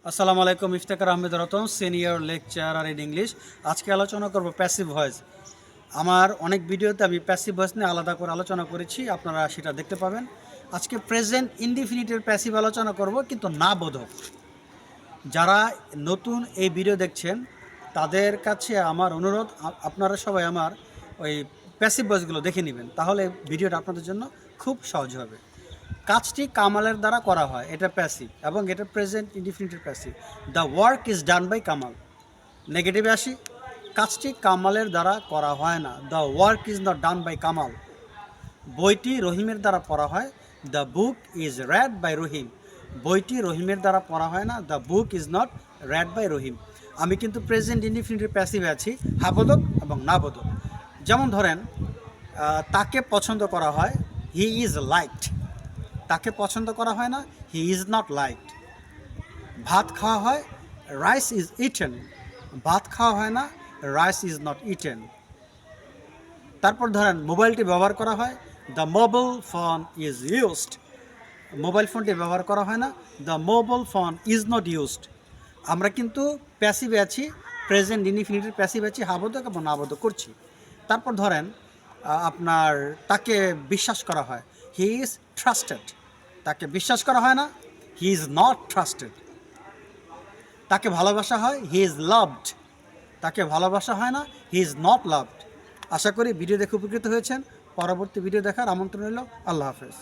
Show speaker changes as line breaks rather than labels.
আসসালামু আলাইকুম। Iftekhar Ahmed Ratan, senior lecturer in English. আজকে আলোচনা করব প্যাসিভ ভয়েস। আমার অনেক ভিডিওতে আমি প্যাসিভ ভয়েস নিয়ে আলাদা করে আলোচনা করেছি, আপনারা সেটা দেখতে পাবেন। আজকে প্রেজেন্ট ইনডিফিনিটের প্যাসিভ আলোচনা করব, কিন্তু না বোধক। যারা নতুন এই ভিডিও দেখছেন তাদের কাছে আমার অনুরোধ, আপনারা সবাই আমার ওই প্যাসিভ ভয়েসগুলো দেখে নেবেন, তাহলে ভিডিওটা আপনাদের জন্য খুব সহজ হবে। কাজটি কামালের দ্বারা করা হয়, এটা প্যাসিভ এবং এটা প্রেজেন্ট ইনডিফিনিটের passive. The work is done by Kamal. নেগেটিভে আসি, কাজটি কামালের দ্বারা করা হয় না। The work is not done by Kamal. বইটি রহিমের দ্বারা পড়া হয়। The book is read by Rahim. বইটি রহিমের দ্বারা পড়া হয় না। The book is not read by Rahim. আমি কিন্তু প্রেজেন্ট ইনডিফিনিটের প্যাসিভে আছি, হাবোধক এবং নাবোধক। যেমন ধরেন, তাকে পছন্দ করা হয়, হি ইজ লাইকড। তাকে পছন্দ করা হয় না, হি ইজ নট লাইকড। ভাত খাওয়া হয়, রাইস ইজ ইটেন। ভাত খাওয়া হয় না, রাইস ইজ নট ইটেন। তারপর ধরেন, মোবাইলটি ব্যবহার করা হয়, the mobile phone is used. Mobile ফোনটি ব্যবহার করা হয় না, the mobile phone is not used. আমরা কিন্তু প্যাসিভে আছি, প্রেজেন্ট ইনডিফিনিটের প্যাসিভ আছি, হাবোধক এবং নাবোধক করছি। তারপর ধরেন, আপনার তাকে বিশ্বাস করা হয়, হি ইজ ট্রাস্টেড। তাকে বিশ্বাস করা হয় না, হি ইজ নট ট্রাস্টেড। তাকে ভালোবাসা হয়, হি ইজ লাভড। তাকে ভালোবাসা হয় না, হি ইজ নট লাভড। আশা করি ভিডিও দেখে উপকৃত হয়েছেন। পরবর্তী ভিডিও দেখার আমন্ত্রণ রইল। আল্লাহ হাফেজ।